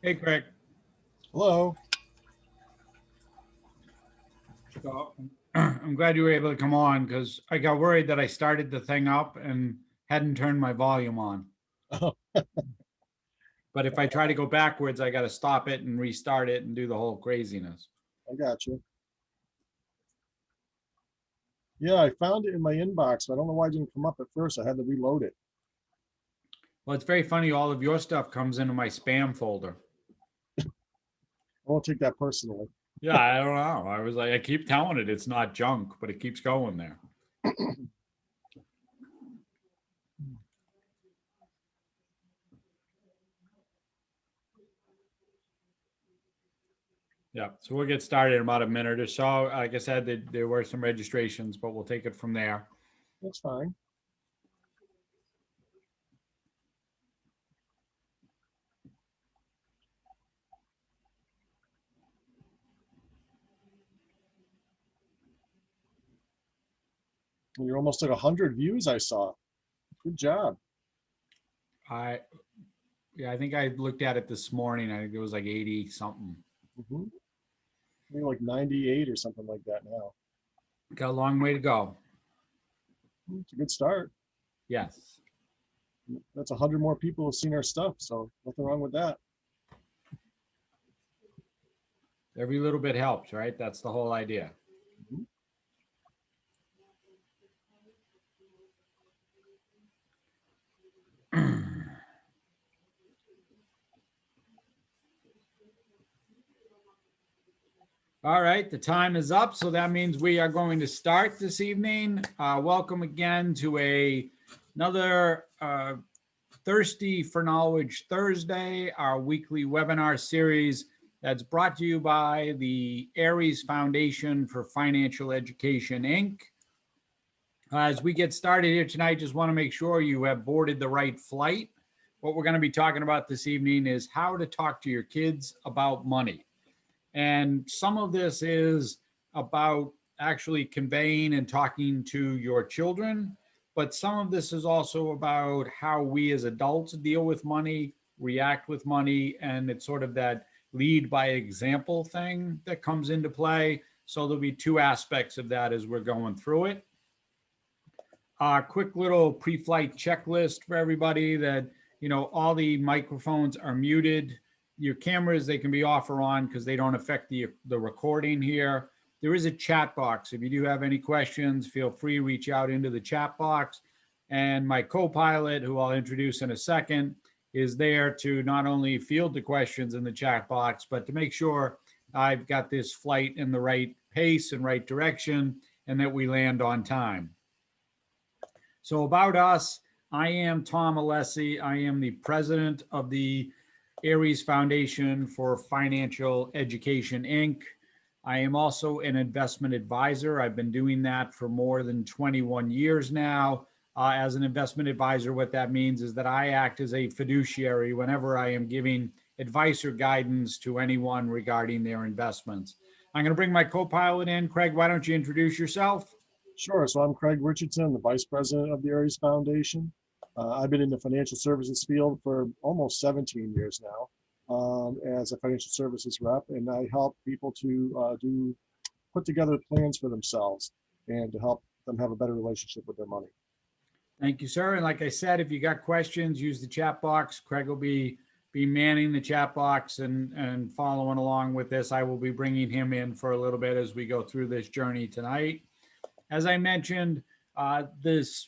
Hey, Craig. Hello. So, I'm glad you were able to come on because I got worried that I started the thing up and hadn't turned my volume on. Oh, But if I try to go backwards, I got to stop it and restart it and do the whole craziness. I got you. Yeah, I found it in my inbox, but I don't know why it didn't come up at first. I had to reload it. Well, it's very funny. All of your stuff comes into my spam folder. I won't take that personally. Yeah, I don't know. I was like, I keep telling it it's not junk, but it keeps going there. Yeah, so we'll get started in about a minute or so. Like I said, there were some registrations, but we'll take it from there. That's fine. You're almost at 100 views, I saw. Good job. Yeah, I think I looked at it this morning. I think it was like 80 something. Mm-hmm. You're like 98 or something like that now. Got a long way to go. It's a good start. Yes. That's 100 more people have seen our stuff, so nothing wrong with that. Every little bit helps, right? That's the whole idea. Mhm. All right, the time is up, so that means we are going to start this evening. Welcome again to another Thirsty for Knowledge Thursday, our weekly webinar series that's brought to you by the ARIES Foundation for Financial Education, Inc. As we get started here tonight, just want to make sure you have boarded the right flight. What we're going to be talking about this evening is how to talk to your kids about money. And some of this is about actually conveying and talking to your children, but some of this is also about how we as adults deal with money, react with money, and it's sort of that lead by example thing that comes into play. So there'll be two aspects of that as we're going through it. Quick little pre-flight checklist for everybody that, all the microphones are muted. Your cameras, they can be off or on because they don't affect the recording here. There is a chat box. If you do have any questions, feel free to reach out into the chat box. And my co-pilot, who I'll introduce in a second, is there to not only field the questions in the chat box, but to make sure I've got this flight in the right pace and right direction and that we land on time. So about us, I am Tom Alessi. I am the president of the ARIES Foundation for Financial Education, Inc. I am also an investment advisor. I've been doing that for more than 21 years now. As an investment advisor, what that means is that I act as a fiduciary whenever I am giving advice or guidance to anyone regarding their investments. I'm going to bring my co-pilot in. Craig, why don't you introduce yourself? Sure. So I'm Craig Richardson, the vice president of the ARIES Foundation. I've been in the financial services field for almost 17 years now. as a financial services rep, and I help people to put together plans for themselves and to help them have a better relationship with their money. Thank you, sir. And like I said, if you got questions, use the chat box. Craig will be manning the chat box and following along with this. I will be bringing him in for a little bit as we go through this journey tonight. As I mentioned, this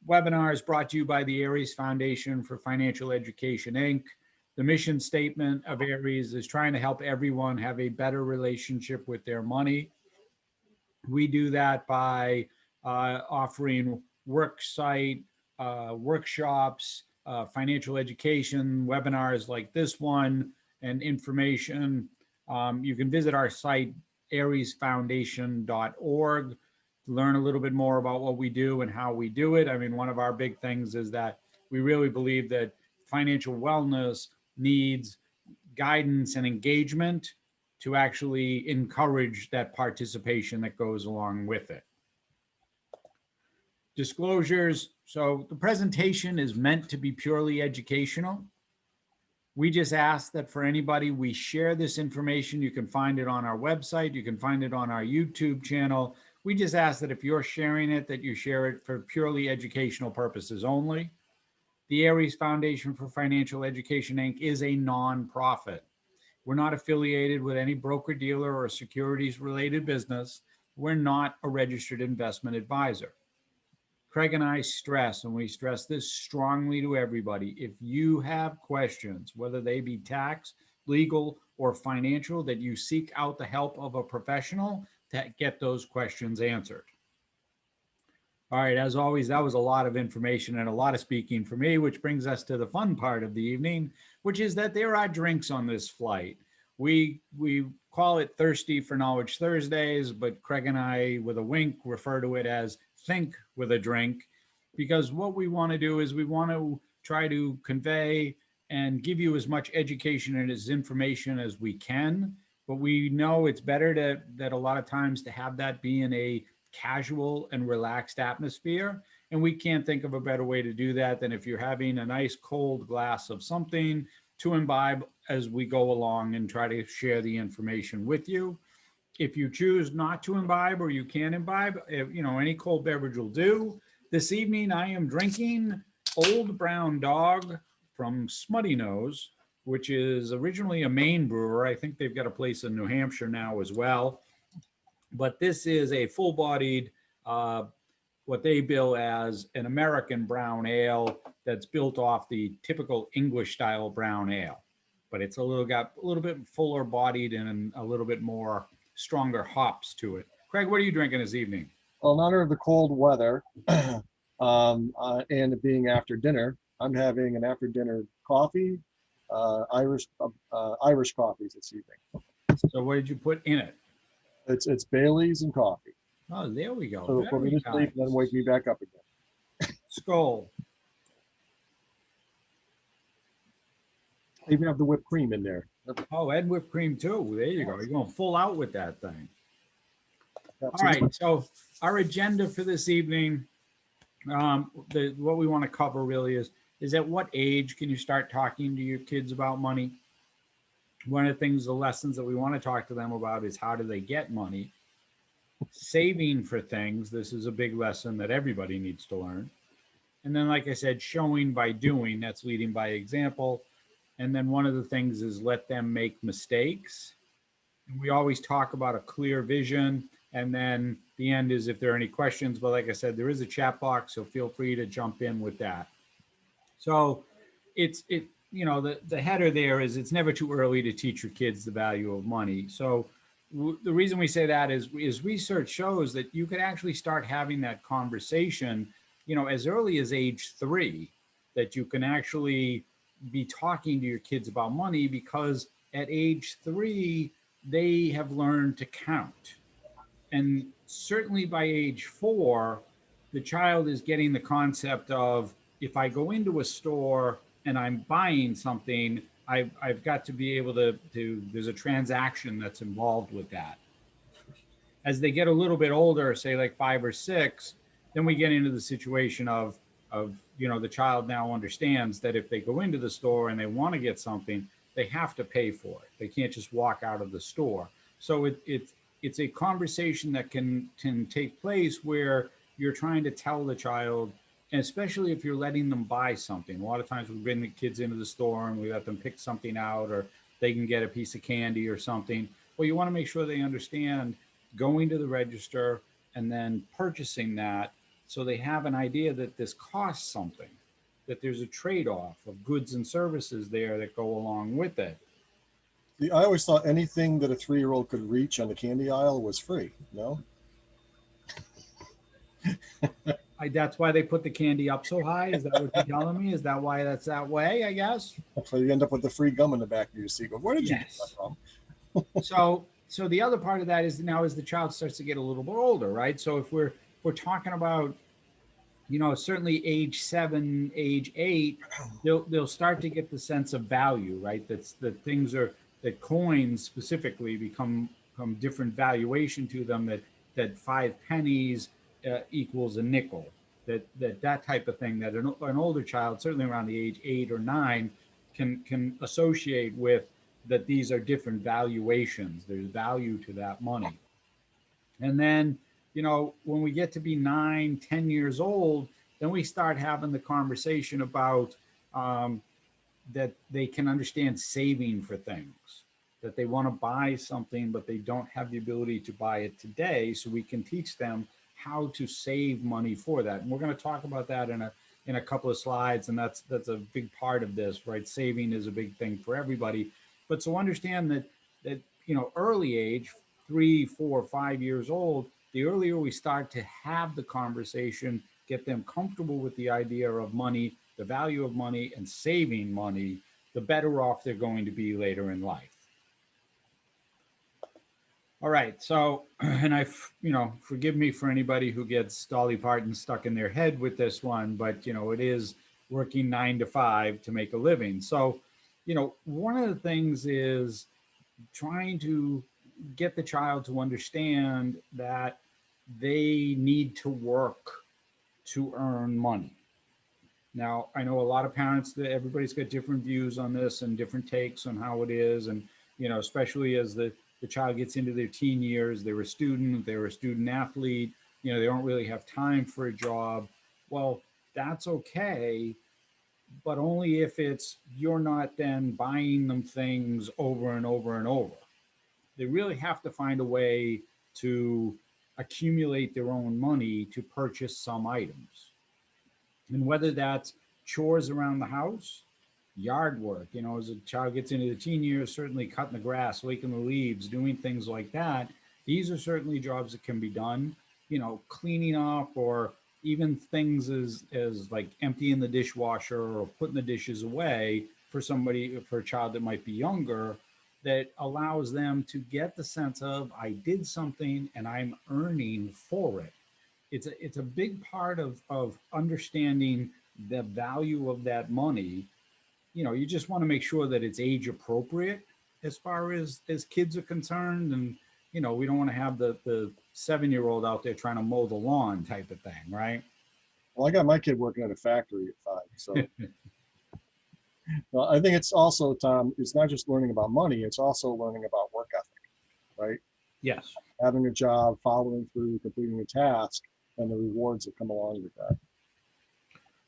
webinar is brought to you by the ARIES Foundation for Financial Education, Inc. The mission statement of ARIES is trying to help everyone have a better relationship with their money. We do that by offering worksite workshops, financial education, webinars like this one, and information. You can visit our site, ariesfoundation.org, to learn a little bit more about what we do and how we do it. I mean, one of our big things is that we really believe that financial wellness needs guidance and engagement to actually encourage that participation that goes along with it. Disclosures. So the presentation is meant to be purely educational. We just ask that for anybody, we share this information. You can find it on our website. You can find it on our YouTube channel. We just ask that if you're sharing it, that you share it for purely educational purposes only. The ARIES Foundation for Financial Education, Inc. is a nonprofit. We're not affiliated with any broker-dealer or securities-related business. We're not a registered investment advisor. Craig and I stress, and we stress this strongly to everybody, if you have questions, whether they be tax, legal, or financial, that you seek out the help of a professional to get those questions answered. All right, as always, that was a lot of information and a lot of speaking for me, which brings us to the fun part of the evening, which is that there are drinks on this flight. We call it Thirsty for Knowledge Thursdays, but Craig and I, with a wink, refer to it as Think with a Drink, because what we want to do is we want to try to convey and give you as much education and as information as we can, but we know it's better that a lot of times to have that be in a casual and relaxed atmosphere. And we can't think of a better way to do that than if you're having a nice cold glass of something to imbibe as we go along and try to share the information with you. If you choose not to imbibe or you can imbibe, any cold beverage will do. This evening, I am drinking Old Brown Dog from Smuttynose, which is originally a Maine brewer. I think they've got a place in New Hampshire now as well. But this is a full-bodied, what they bill as an American brown ale that's built off the typical English-style brown ale. But it's got a little bit fuller bodied and a little bit more stronger hops to it. Craig, what are you drinking this evening? Well, in honor of the cold weather and it being after dinner, I'm having an after-dinner coffee, Irish coffees this evening. So what did you put in it? It's Bailey's and coffee. Oh, there we go. So for me to sleep and then wake me back up again. Skull. I even have the whipped cream in there. Oh, and whipped cream too. There you go. You're going full out with that thing. Absolutely. All right. So our agenda for this evening, what we want to cover really is at what age can you start talking to your kids about money? One of the things, the lessons that we want to talk to them about is how do they get money? Saving for things. This is a big lesson that everybody needs to learn. And then, like I said, showing by doing, that's leading by example. And then one of the things is let them make mistakes. And we always talk about a clear vision. And then the end is if there are any questions. But like I said, there is a chat box, so feel free to jump in with that. So the header there is it's never too early to teach your kids the value of money. So the reason we say that is research shows that you could actually start having that conversation, as early as age 3, that you can actually be talking to your kids about money, because at age 3, they have learned to count. And certainly by age 4, the child is getting the concept of, if I go into a store and I'm buying something, I've got to be able to there's a transaction that's involved with that. As they get a little bit older, say like 5 or 6, then we get into the situation of the child now understands that if they go into the store and they want to get something, they have to pay for it. They can't just walk out of the store. So it's a conversation that can take place where you're trying to tell the child, and especially if you're letting them buy something. A lot of times we bring the kids into the store and we let them pick something out, or they can get a piece of candy or something. Well, you want to make sure they understand going to the register and then purchasing that, so they have an idea that this costs something, that there's a trade-off of goods and services there that go along with it. See, I always thought anything that a 3-year-old could reach on the candy aisle was free. No? That's why they put the candy up so high. Is that what you're telling me? Is that why that's that way? I guess. So you end up with the free gum in the back of your seat. Where did you get that Yes. from? So the other part of that is now as the child starts to get a little bit older, right? So if we're talking about, certainly age 7, age 8, they'll start to get the sense of value, right? That coins specifically become different valuation to them. That 5 pennies equals a nickel. That type of thing. That an older child, certainly around the age 8 or 9, can associate with, that these are different valuations. There's value to that money. And then, when we get to be 9, 10 years old, then we start having the conversation about that they can understand saving for things, that they want to buy something, but they don't have the ability to buy it today. So we can teach them how to save money for that. And we're going to talk about that in a couple of slides. And that's a big part of this, right? Saving is a big thing for everybody. But so understand that early age, 3, 4, 5 years old, the earlier we start to have the conversation, get them comfortable with the idea of money, the value of money, and saving money, the better off they're going to be later in life. All right. So, and forgive me for anybody who gets Dolly Parton stuck in their head with this one, but, it is working 9 to 5 to make a living. So, one of the things is trying to get the child to understand that they need to work to earn money. Now, I know a lot of parents, that everybody's got different views on this and different takes on how it is. And, especially as the child gets into their teen years, they're a student athlete, they don't really have time for a job. Well, that's okay, but only if you're not then buying them things over and over and over. They really have to find a way to accumulate their own money to purchase some items. And whether that's chores around the house, yard work, as a child gets into the teen years, certainly cutting the grass, raking the leaves, doing things like that. These are certainly jobs that can be done, cleaning up, or even things as like emptying the dishwasher or putting the dishes away for a child that might be younger, that allows them to get the sense of, I did something and I'm earning for it. It's a big part of understanding the value of that money. You just want to make sure that it's age appropriate as far as kids are concerned. And, we don't want to have the 7-year-old out there trying to mow the lawn type of thing, right? Well, I got my kid working at a factory at 5. So well, I think it's also, Tom, it's not just learning about money, it's also learning about work ethic, right? Yes. Having a job, following through, completing a task, and the rewards that come along with that.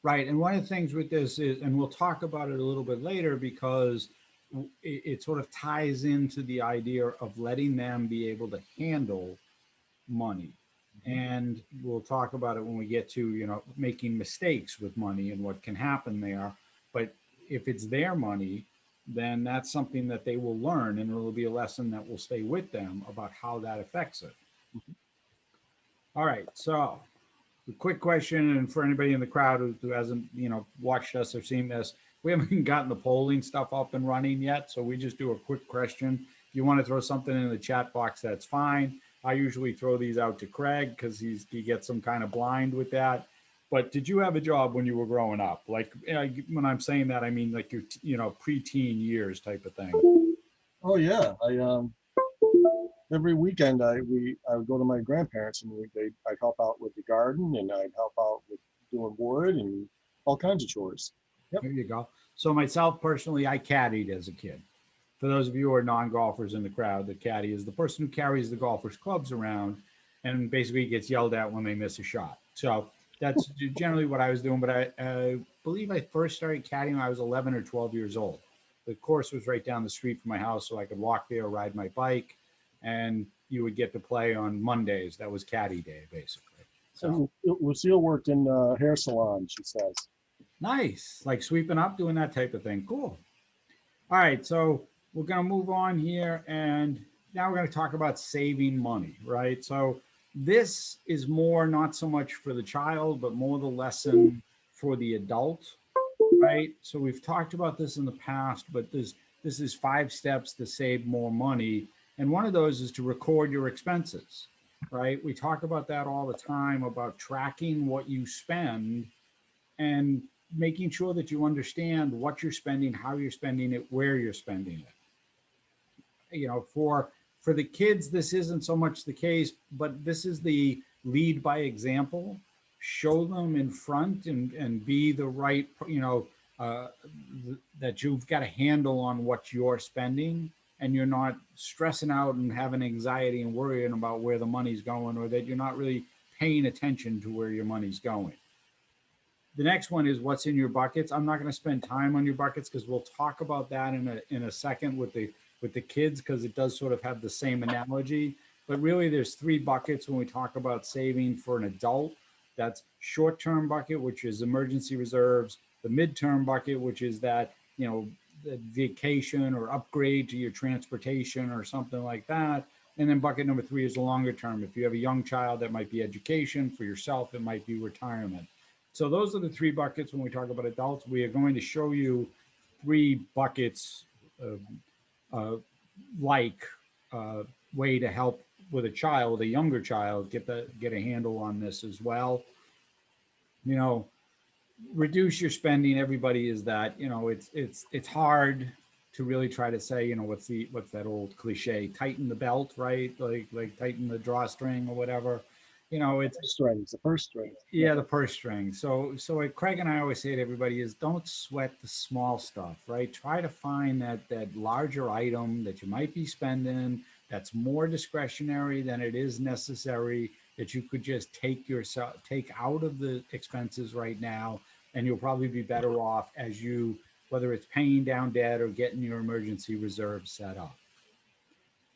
Right. And one of the things with this is, and we'll talk about it a little bit later, because it sort of ties into the idea of letting them be able to handle money. And we'll talk about it when we get to, making mistakes with money and what can happen there. But if it's their money, then that's something that they will learn, and it will be a lesson that will stay with them about how that affects it. All right. So a quick question, and for anybody in the crowd who hasn't, watched us or seen this, we haven't gotten the polling stuff up and running yet. So we just do a quick question. If you want to throw something in the chat box, that's fine. I usually throw these out to Craig because he gets some kind of blind with that. But did you have a job when you were growing up? Like, when I'm saying that, I mean like your, preteen years type of thing. Oh yeah, every weekend I would go to my grandparents, and I'd help out with the garden, and I'd help out with doing wood and all kinds of chores. Yep. There you go. So myself personally, I caddied as a kid. For those of you who are non-golfers in the crowd, the caddy is the person who carries the golfers' clubs around and basically gets yelled at when they miss a shot. So that's generally what I was doing. But I believe I first started caddying when I was 11 or 12 years old. The course was right down the street from my house, so I could walk there, ride my bike, and you would get to play on Mondays. That was caddy day, basically. So Lucille worked in a hair salon, she says. nice, like sweeping up, doing that type of thing. Cool. All right, so we're going to move on here, and now we're going to talk about saving money, right? So this is more not so much for the child, but more the lesson for the adult, right? So we've talked about this in the past, but this is 5 steps to save more money, and one of those is to record your expenses, right? We talk about that all the time about tracking what you spend and making sure that you understand what you're spending, how you're spending it, where you're spending it. You know, for the kids, this isn't so much the case, but this is the lead by example. Show them in front and be the right, that you've got a handle on what you're spending and you're not stressing out and having anxiety and worrying about where the money's going, or that you're not really paying attention to where your money's going. The next one is what's in your buckets. I'm not going to spend time on your buckets because we'll talk about that in a second with the kids, because it does sort of have the same analogy. But really, there's 3 buckets when we talk about saving for an adult. That's short-term bucket, which is emergency reserves. The mid-term bucket, which is that, the vacation or upgrade to your transportation or something like that. And then bucket number 3 is the longer term. If you have a young child, that might be education. For yourself, it might be retirement. So those are the 3 buckets when we talk about adults. We are going to show you 3 buckets way to help with a child, a younger child, get a handle on this as well. Reduce your spending. Everybody is that. It's hard to really try to say, what's that old cliche? Tighten the belt, right? Like tighten the drawstring or whatever. It's The purse strings. Yeah, the purse string. So what Craig and I always say to everybody is don't sweat the small stuff, right? Try to find that larger item that you might be spending that's more discretionary than it is necessary, that you could just take out of the expenses right now, and you'll probably be better off as whether it's paying down debt or getting your emergency reserve set up.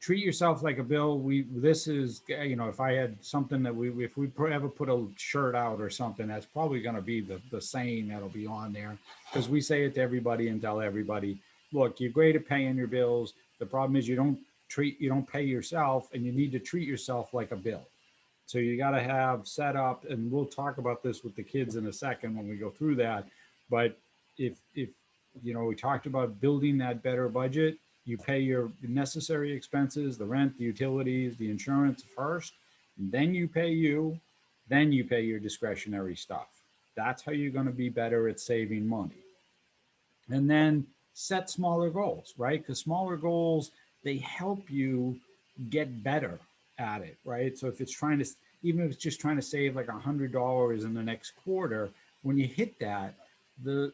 Treat yourself like a bill. This is, if I had something that if we ever put a shirt out or something, that's probably going to be the saying that'll be on there, because we say it to everybody and tell everybody, look, you're great at paying your bills. The problem is you don't pay yourself, and you need to treat yourself like a bill. So you got to have set up, and we'll talk about this with the kids in a second when we go through that. But if we talked about building that better budget. You pay your necessary expenses, the rent, the utilities, the insurance first, and then you pay your discretionary stuff. That's how you're going to be better at saving money. And then set smaller goals, right? Because smaller goals, they help you get better at it, right? So if it's even if it's just trying to save like $100 in the next quarter, when you hit that, the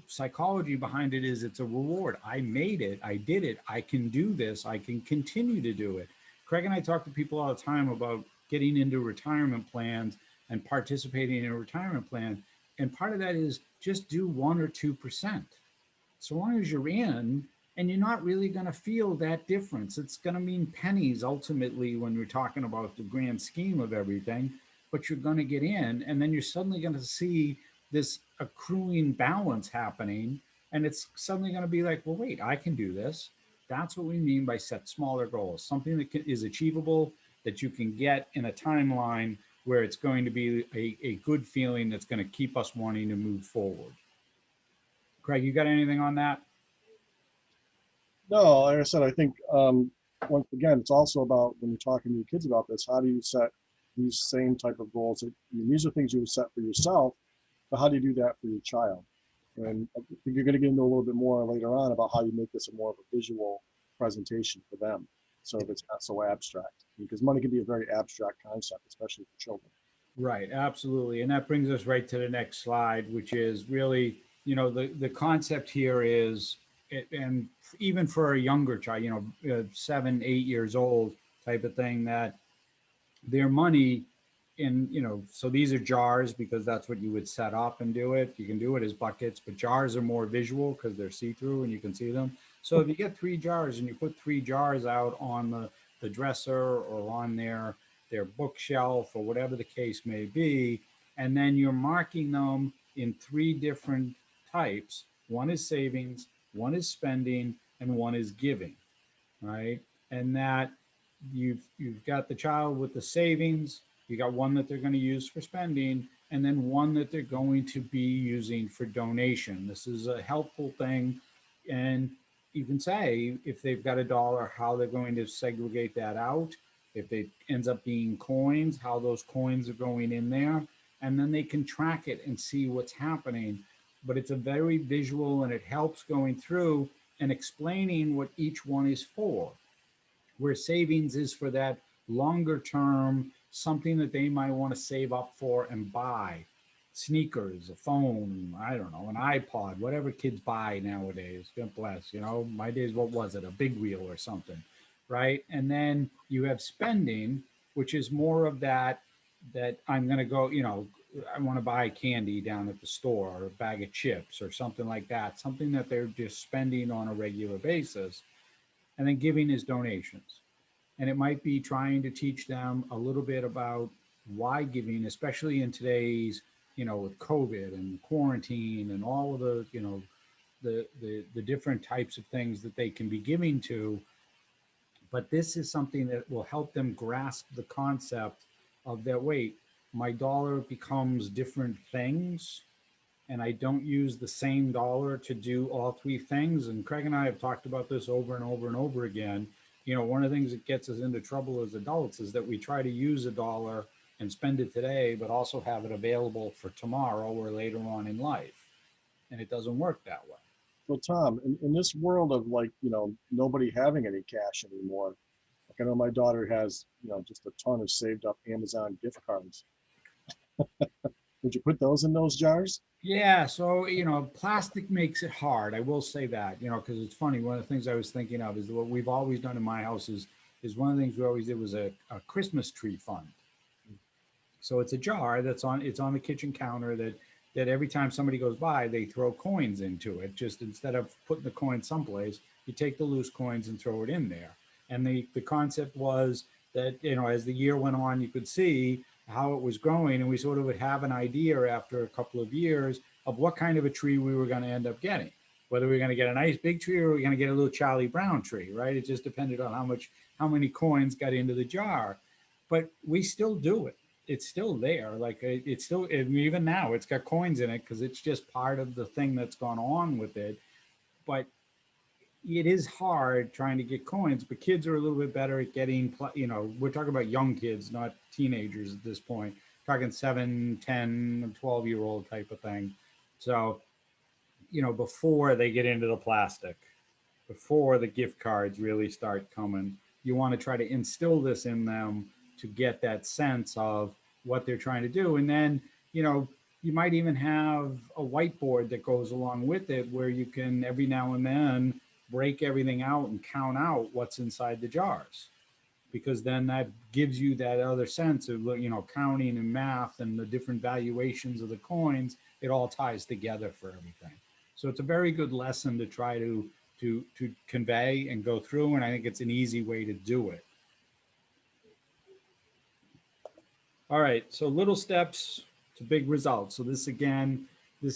psychology behind it is it's a reward. I made it. I did it. I can do this. I can continue to do it. Craig and I talk to people all the time about getting into retirement plans and participating in a retirement plan. And part of that is just do 1 or 2%. So long as you're in, and you're not really going to feel that difference. It's going to mean pennies ultimately when we're talking about the grand scheme of everything, but you're going to get in, and then you're suddenly going to see this accruing balance happening, and it's suddenly going to be like, well, wait, I can do this. That's what we mean by set smaller goals, something that is achievable, that you can get in a timeline where it's going to be a good feeling that's going to keep us wanting to move forward. Craig, you got anything on that? No, like I said, I think once again, it's also about when you're talking to your kids about this, how do you set these same type of goals? These are things you would set for yourself, but how do you do that for your child? And I think you're going to get into a little bit more later on about how you make this a more of a visual presentation for them, so that it's not so abstract, because money can be a very abstract concept, especially for children. Right, absolutely. And that brings us right to the next slide, which is really, the concept here is and even for a younger child, 7, 8 years old type of thing, that their money in, so these are jars because that's what you would set up and do it. You can do it as buckets, but jars are more visual because they're see-through and you can see them. So if you get 3 jars and you put 3 jars out on the dresser or on their bookshelf or whatever the case may be, and then you're marking them in 3 different types. One is savings, one is spending, and one is giving, right? And that you've got the child with the savings, you got one that they're going to use for spending, and then one that they're going to be using for donation. This is a helpful thing. And you can say if they've got $1, how they're going to segregate that out. If it ends up being coins, how those coins are going in there. And then they can track it and see what's happening. But it's a very visual, and it helps going through and explaining what each one is for. Where savings is for that longer term, something that they might want to save up for and buy. Sneakers, a phone, I don't know, an iPod, whatever kids buy nowadays. God bless, my days, what was it? A big wheel or something, right? And then you have spending, which is more of that I'm going to go, I want to buy candy down at the store or a bag of chips or something like that, something that they're just spending on a regular basis. And then giving is donations. And it might be trying to teach them a little bit about why giving, especially in today's, with COVID and quarantine and all of the, the different types of things that they can be giving to. But this is something that will help them grasp the concept of that, wait, my dollar becomes different things, and I don't use the same dollar to do all 3 things. And Craig and I have talked about this over and over and over again. One of the things that gets us into trouble as adults is that we try to use $1 and spend it today, but also have it available for tomorrow or later on in life. And it doesn't work that way. So Tom, in this world of nobody having any cash anymore, like I know my daughter has, just a ton of saved up Amazon gift cards. Would you put those in those jars? Yeah, so plastic makes it hard. I will say that, because it's funny. One of the things I was thinking of is what we've always done in my house is one of the things we always did was a Christmas tree fund. So it's a jar it's on the kitchen counter that every time somebody goes by, they throw coins into it. Just instead of putting the coin someplace, you take the loose coins and throw it in there. And the concept was that, as the year went on, you could see how it was growing, and we sort of would have an idea after a couple of years of what kind of a tree we were going to end up getting, whether we were going to get a nice big tree or we were going to get a little Charlie Brown tree, right? It just depended on how many coins got into the jar. But we still do it. It's still there. Like it's still, even now it's got coins in it because it's just part of the thing that's gone on with it. But it is hard trying to get coins, but kids are a little bit better at getting, we're talking about young kids, not teenagers at this point, talking 7, 10, 12-year-old type of thing. So, before they get into the plastic, before the gift cards really start coming, you want to try to instill this in them to get that sense of what they're trying to do. And then, you might even have a whiteboard that goes along with it where you can every now and then break everything out and count out what's inside the jars, because then that gives you that other sense of, counting and math and the different valuations of the coins. It all ties together for everything. So it's a very good lesson to try to convey and go through. And I think it's an easy way to do it. All right. So little steps to big results. So this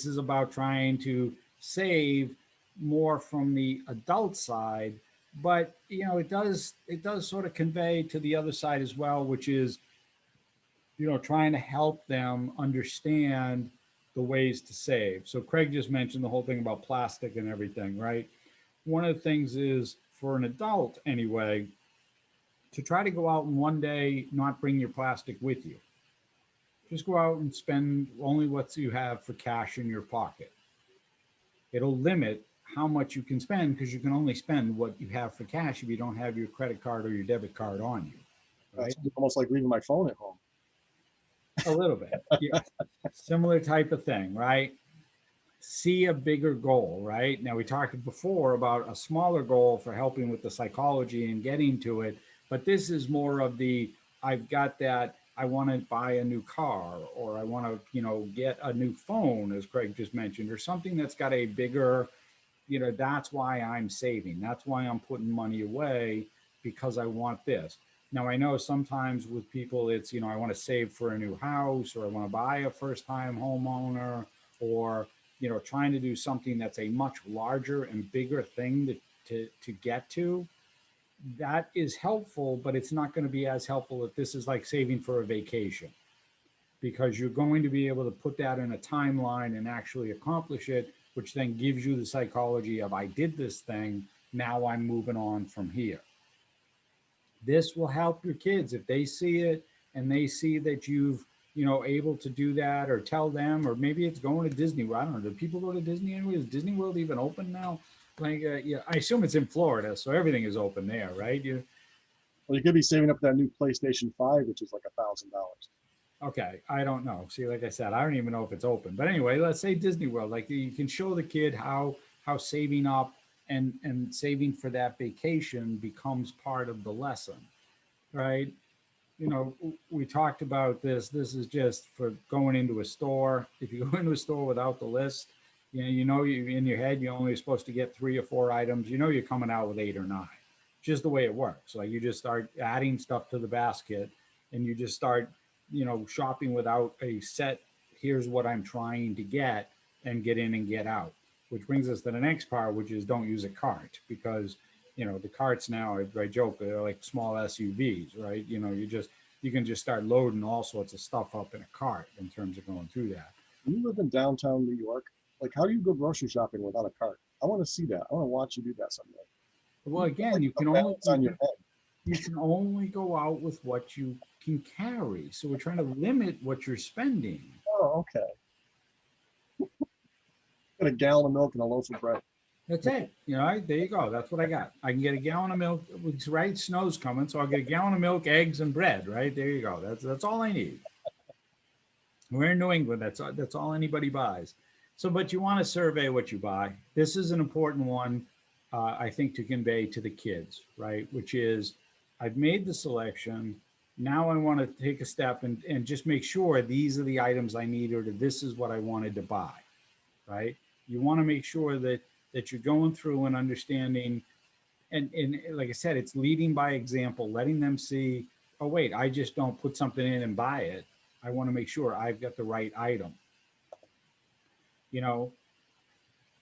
is about trying to save more from the adult side, but it does sort of convey to the other side as well, which is trying to help them understand the ways to save. So Craig just mentioned the whole thing about plastic and everything, right? One of the things is, for an adult anyway, to try to go out and one day not bring your plastic with you. Just go out and spend only what you have for cash in your pocket. It'll limit how much you can spend, because you can only spend what you have for cash if you don't have your credit card or your debit card on you. Right? That's almost like leaving my phone at home. A little bit. Yeah. Similar type of thing, right? see a bigger goal, right? Now, we talked before about a smaller goal for helping with the psychology and getting to it, but this is more of the I've got that I want to buy a new car, or I want to, get a new phone, as Craig just mentioned, or something that's got a bigger, that's why I'm saving. That's why I'm putting money away, because I want this. Now, I know sometimes with people, it's, I want to save for a new house, or I want to buy a first time homeowner, or, trying to do something that's a much larger and bigger thing to get to. That is helpful, but it's not going to be as helpful if this is like saving for a vacation, because you're going to be able to put that in a timeline and actually accomplish it, which then gives you the psychology of I did this thing, now I'm moving on from here. This will help your kids if they see it and they see that you've, able to do that, or tell them, or maybe it's going to Disney. I don't know. Do people go to Disney anyway? Is Disney World even open now? Like, yeah, I assume it's in Florida, so everything is open there, right? Well, you could be saving up that new PlayStation 5, which is like $1,000. Okay, I don't know. See, like I said, I don't even know if it's open. But anyway, let's say Disney World. Like, you can show the kid how saving up and saving for that vacation becomes part of the lesson, right? We talked about this. This is just for going into a store. If you go into a store without the list, you in your head, you're only supposed to get 3 or 4 items. You're coming out with 8 or 9. Just the way it works. Like, you just start adding stuff to the basket, and you just start, shopping without a set. Here's what I'm trying to get, and get in and get out. Which brings us to the next part, which is don't use a cart, because the carts now, I joke, they're like small SUVs, right? You can just start loading all sorts of stuff up in a cart in terms of going through that. You live in downtown New York. Like, how do you go grocery shopping without a cart? I want to see that. I want to watch you do that someday. Well, again, Like you a can only balance on your head. you can only go out with what you can carry. So we're trying to limit what you're spending. Oh, okay. Got a gallon of milk and a loaf of bread. That's it. There you go. That's what I got. I can get a gallon of milk. Right, snow's coming, so I'll get a gallon of milk, eggs, and bread. Right, there you go. That's all I need. We're in New England. That's all anybody buys. So, but you want to survey what you buy. This is an important one, I think, to convey to the kids, right? Which is, I've made the selection. Now I want to take a step and just make sure these are the items I need, or that this is what I wanted to buy, right? You want to make sure that you're going through and understanding, and like I said, it's leading by example, letting them see, oh wait, I just don't put something in and buy it. I want to make sure I've got the right item. You know,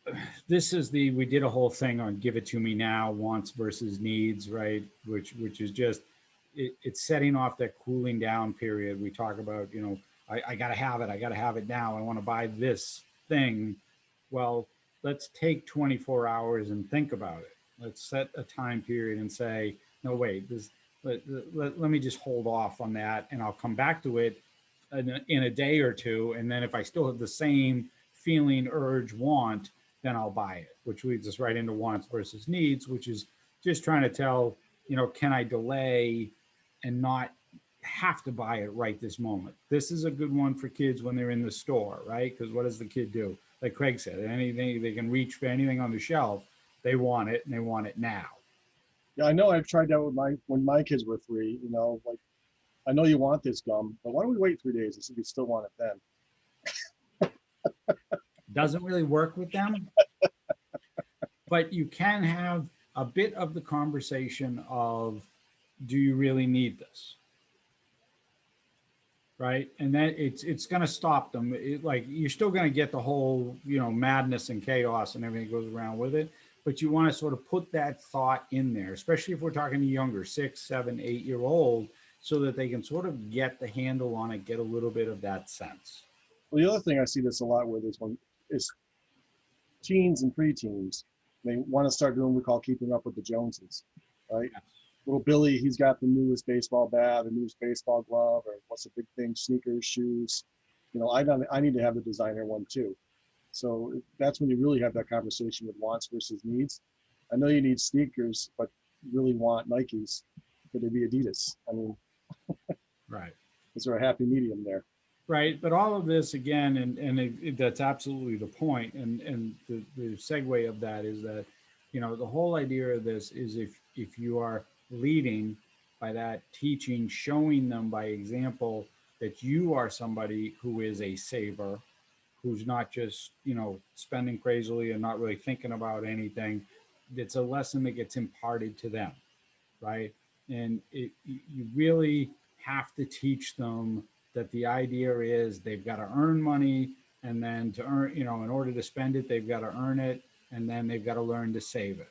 we did a whole thing on give it to me now, wants versus needs, right? Which is just it's setting off that cooling down period. We talk about, I gotta have it, I gotta have it now. I want to buy this thing. Well, let's take 24 hours and think about it. Let's set a time period and say, no, wait, let me just hold off on that, and I'll come back to it in a day or two. And then if I still have the same feeling, urge, want, then I'll buy it, which leads us right into wants versus needs, which is just trying to tell, can I delay and not have to buy it right this moment? This is a good one for kids when they're in the store, right? Because what does the kid do? Like Craig said, anything they can reach for, anything on the shelf, they want it, and they want it now. Yeah, I know. I've tried that with when my kids were 3. Like, I know you want this gum, but why don't we wait 3 days and see if you still want it then? Doesn't really work with them, but you can have a bit of the conversation of, do you really need this? Right, and then it's going to stop them. Like, you're still going to get the whole madness and chaos and everything that goes around with it, but you want to sort of put that thought in there, especially if we're talking to younger 6, 7, 8-year-old, so that they can sort of get the handle on it, get a little bit of that sense. Well, the other thing I see this a lot with is teens and preteens. They want to start doing what we call keeping up with the Joneses, right? Yes. Little Billy, he's got the newest baseball bat, the newest baseball glove, or what's the big thing, sneakers, shoes. I need to have the designer one too. So that's when you really have that conversation with wants versus needs. I know you need sneakers, but you really want Nikes. Could they be Adidas? I mean, Right. is there a happy medium there? Right, but all of this again, that's absolutely the point, and the segue of that is that, the whole idea of this is if you are leading by that teaching, showing them by example that you are somebody who is a saver, who's not just spending crazily and not really thinking about anything. It's a lesson that gets imparted to them, right? And you really have to teach them that the idea is they've got to earn money, and then to earn, in order to spend it, they've got to earn it, and then they've got to learn to save it.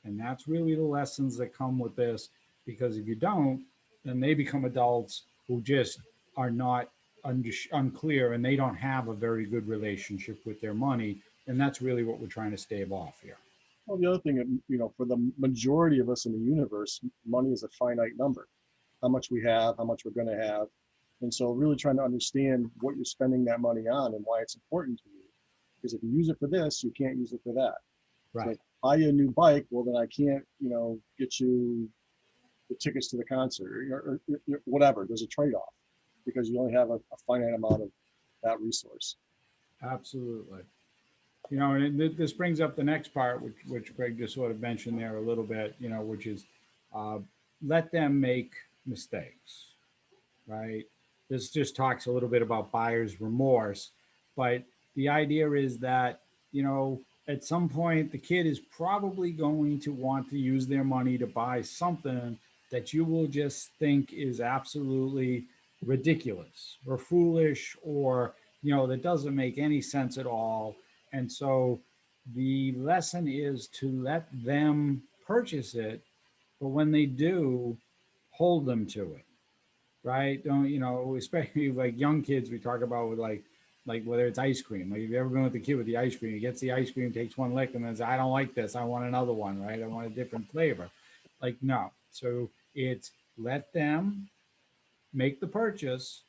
And that's really the lessons that come with this, because if you don't, then they become adults who just are not unclear, and they don't have a very good relationship with their money. And that's really what we're trying to stave off here. Well, the other thing, for the majority of us in the universe, money is a finite number. How much we have, how much we're going to have. And so really trying to understand what you're spending that money on and why it's important to you. Because if you use it for this, you can't use it for that. Right. So buy you a new bike, well, then I can't, get you the tickets to the concert or whatever. There's a trade-off because you only have a finite amount of that resource. Absolutely. And this brings up the next part, which Craig just sort of mentioned there a little bit, which is let them make mistakes, right? This just talks a little bit about buyer's remorse, but the idea is that, at some point the kid is probably going to want to use their money to buy something that you will just think is absolutely ridiculous or foolish, or, that doesn't make any sense at all. And so the lesson is to let them purchase it, but when they do, hold them to it, right? Don't, especially like young kids we talk about with like whether it's ice cream. Like if you ever been with the kid with the ice cream, he gets the ice cream, takes one lick, and then says, I don't like this. I want another one, right? I want a different flavor. Like, no. So it's let them make the purchase,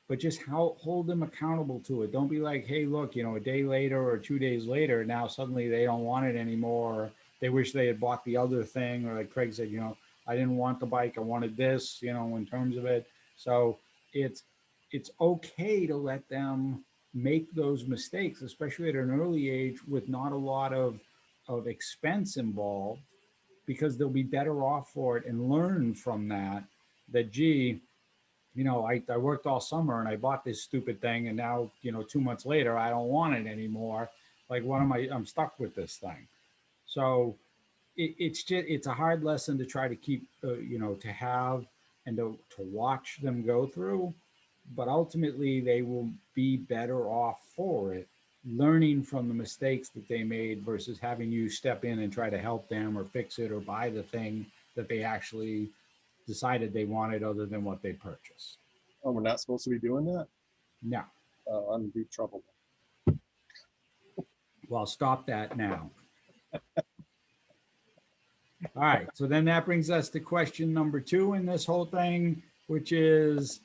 but just hold them accountable to it. Don't be like, hey, look, a day later or 2 days later, now suddenly they don't want it anymore. Or they wish they had bought the other thing. Or like Craig said, I didn't want the bike, I wanted this, in terms of it. So it's okay to let them make those mistakes, especially at an early age with not a lot of expense involved, because they'll be better off for it and learn from that, gee, I worked all summer and I bought this stupid thing, and now, 2 months later, I don't want it anymore. Like, what am I'm stuck with this thing. So it's a hard lesson to try to keep, to have and to watch them go through, but ultimately they will be better off for it, learning from the mistakes that they made versus having you step in and try to help them or fix it or buy the thing that they actually decided they wanted other than what they purchased. Oh, we're not supposed to be doing that? No. I'm in deep trouble. Well, stop that now. All right. So then that brings us to question number 2 in this whole thing, which is,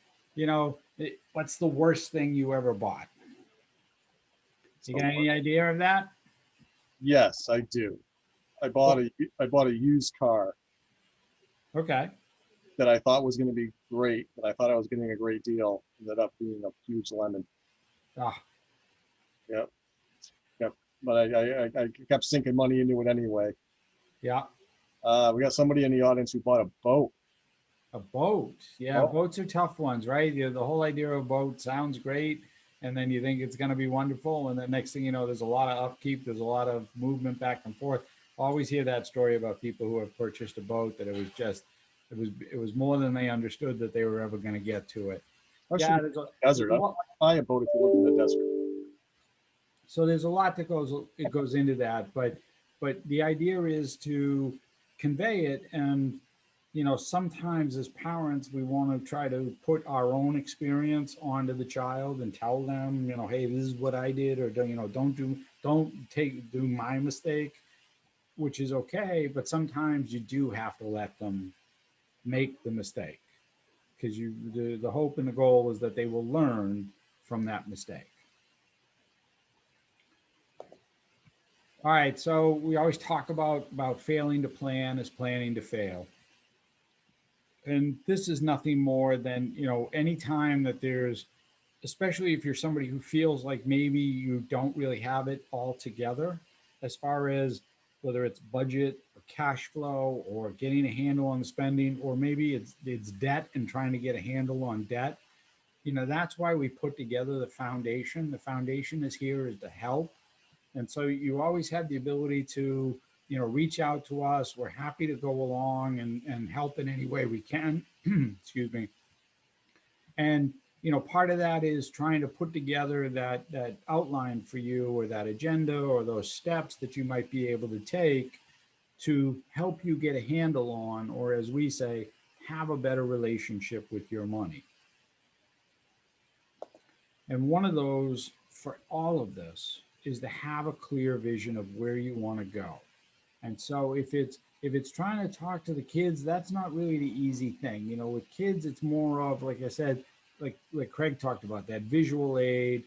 what's the worst thing you ever bought? You got any idea of that? Yes, I do. I bought a used car. Okay. That I thought was going to be great, that I thought I was getting a great deal, ended up being a huge lemon. Ah. Yep. But I kept sinking money into it anyway. Yeah. We got somebody in the audience who bought a boat. A boat. Yeah, boats are tough ones, right? The whole idea of a boat sounds great, and then you think it's going to be wonderful, and the next thing you know, there's a lot of upkeep, there's a lot of movement back and forth. Always hear that story about people who have purchased a boat that it was more than they understood that they were ever going to get to it. Yeah, desert. Buy a boat if you live in the desert. So there's a lot that goes into that, but the idea is to convey it. And sometimes as parents we want to try to put our own experience onto the child and tell them, hey, this is what I did, or don't do my mistake, which is okay. But sometimes you do have to let them make the mistake, because the hope and the goal is that they will learn from that mistake. All right, so we always talk about failing to plan is planning to fail. And this is nothing more than, anytime that there's especially if you're somebody who feels like maybe you don't really have it all together as far as whether it's budget or cash flow or getting a handle on the spending, or maybe it's debt and trying to get a handle on debt. That's why we put together the foundation. The foundation is here is to help. And so you always have the ability to, reach out to us. We're happy to go along and help in any way we can. Excuse me. And, part of that is trying to put together that outline for you, or that agenda, or those steps that you might be able to take to help you get a handle on, or as we say, have a better relationship with your money. And one of those for all of this is to have a clear vision of where you want to go. And so if it's trying to talk to the kids, that's not really the easy thing. With kids, it's more of, like I said, like Craig talked about, that visual aid,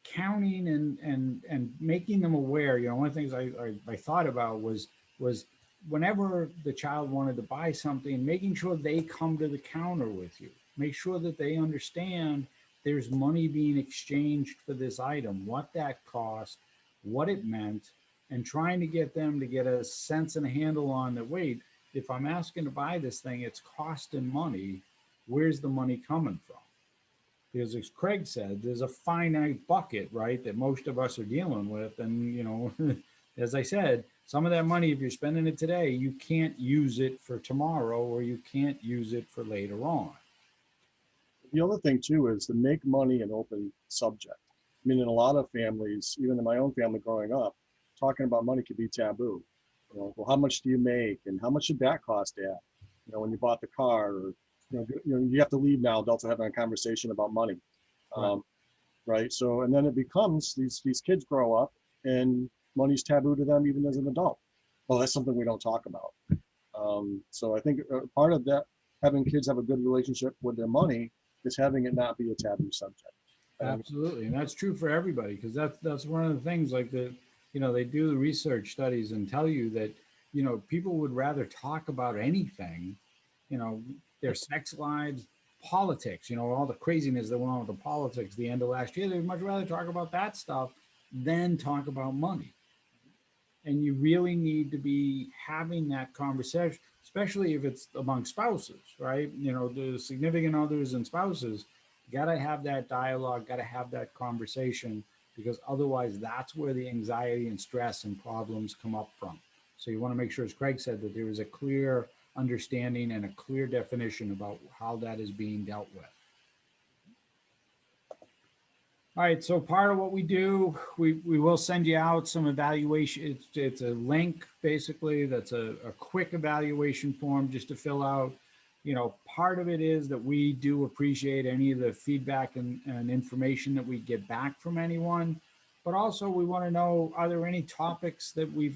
counting and making them aware. One of the things I thought about was whenever the child wanted to buy something, making sure they come to the counter with you. Make sure that they understand there's money being exchanged for this item, what that cost, what it meant, and trying to get them to get a sense and a handle on that, wait, if I'm asking to buy this thing, it's costing money. Where's the money coming from? Because as Craig said, there's a finite bucket, right, that most of us are dealing with. And, as I said, some of that money, if you're spending it today, you can't use it for tomorrow, or you can't use it for later on. The other thing too is to make money an open subject. I mean, in a lot of families, even in my own family growing up, talking about money could be taboo. Well, how much do you make, and how much did that cost at? When you bought the car, or you have to leave now. Adults are having a conversation about money, Right. Right? So, and then it becomes these kids grow up, and money's taboo to them even as an adult. Well, that's something we don't talk about. So I think part of that, having kids have a good relationship with their money, is having it not be a taboo subject. Absolutely. And that's true for everybody, because that's one of the things, like they do the research studies and tell you that, people would rather talk about anything, their sex lives, politics, all the craziness that went on with the politics the end of last year. They'd much rather talk about that stuff than talk about money. And you really need to be having that conversation, especially if it's among spouses, right? The significant others and spouses, got to have that dialogue, got to have that conversation, because otherwise that's where the anxiety and stress and problems come up from. So you want to make sure, as Craig said, that there is a clear understanding and a clear definition about how that is being dealt with. All right, so part of what we do, we will send you out some evaluation. It's a link, basically, that's a quick evaluation form just to fill out. Part of it is that we do appreciate any of the feedback and information that we get back from anyone. But also we want to know, are there any topics that we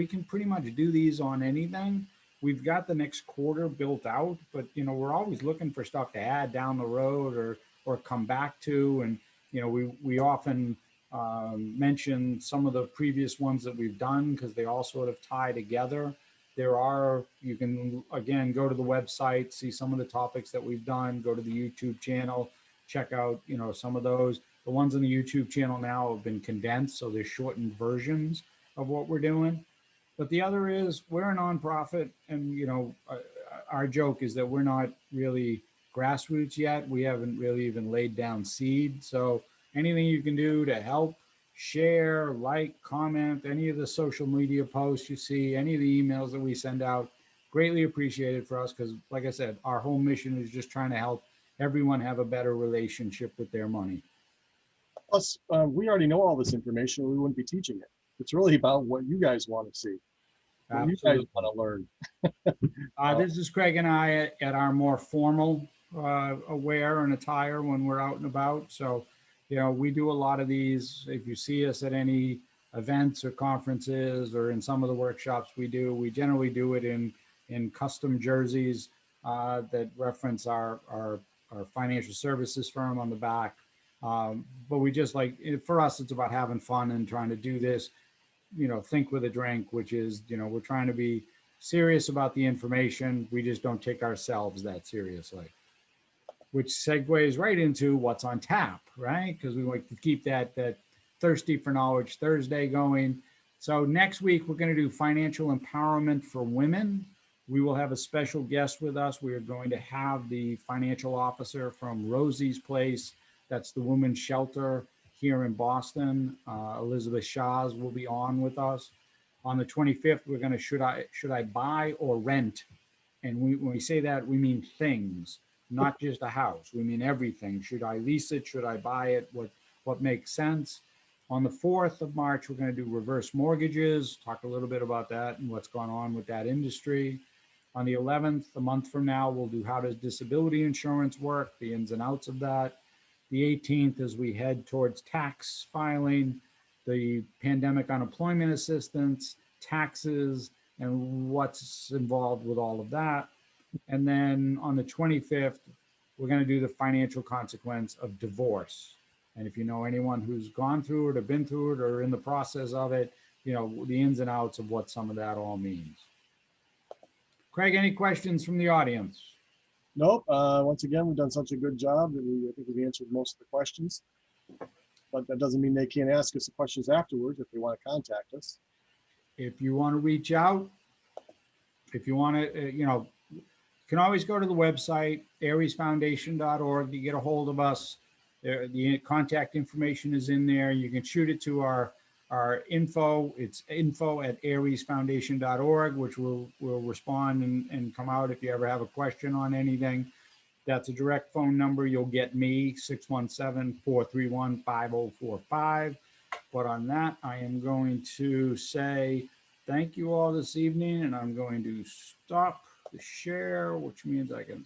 can pretty much do these on anything. We've got the next quarter built out, but, we're always looking for stuff to add down the road or come back to. And, we often mention some of the previous ones that we've done, because they all sort of tie together. You can, again, go to the website, see some of the topics that we've done, go to the YouTube channel, check out, some of those. The ones on the YouTube channel now have been condensed, so they're shortened versions of what we're doing. But the other is, we're a nonprofit, and, our joke is that we're not really grassroots yet. We haven't really even laid down seed. So anything you can do to help, share, like, comment, any of the social media posts you see, any of the emails that we send out, greatly appreciated for us, because, like I said, our whole mission is just trying to help everyone have a better relationship with their money. Plus, we already know all this information. We wouldn't be teaching it. It's really about what you guys want to see, what you guys want to learn. This is Craig and I at our more formal wear and attire when we're out and about. So, we do a lot of these. If you see us at any events or conferences or in some of the workshops we generally do it in custom jerseys that reference our financial services firm on the back. But we just for us, it's about having fun and trying to do this, think with a drink, which is, we're trying to be serious about the information. We just don't take ourselves that seriously. which segues right into what's on tap, right? Because we like to keep that Thirsty for Knowledge Thursday going. So next week, we're going to do financial empowerment for women. We will have a special guest with us. We are going to have the financial officer from Rosie's Place. That's the women's shelter here in Boston. Elizabeth Shaw's will be on with us. On the 25th, we're going to should I buy or rent? And when we say that, we mean things, not just a house. We mean everything. Should I lease it? Should I buy it? What makes sense? On the 4th of March, we're going to do reverse mortgages, talk a little bit about that and what's going on with that industry. On the 11th, a month from now, we'll do how does disability insurance work, the ins and outs of that. The 18th, as we head towards tax filing, the pandemic unemployment assistance, taxes, and what's involved with all of that. And then on the 25th, we're going to do the financial consequence of divorce. And if you know anyone who's gone through it or been through it or in the process of it, you know, the ins and outs of what some of that all means. Craig, any questions from the audience? Nope. Once again, we've done such a good job that I think we've answered most of the questions. But that doesn't mean they can't ask us the questions afterwards if they want to contact us. If you want to reach out, if you want to, you know, you can always go to the website, ariesfoundation.org, to get a hold of us. The contact information is in there. You can shoot it to our info. It's info@ariesfoundation.org, which will respond and come out if you ever have a question on anything. That's a direct phone number. You'll get me, 617-431-5045. But on that, I am going to say thank you all this evening, and I'm going to stop the share, which means I can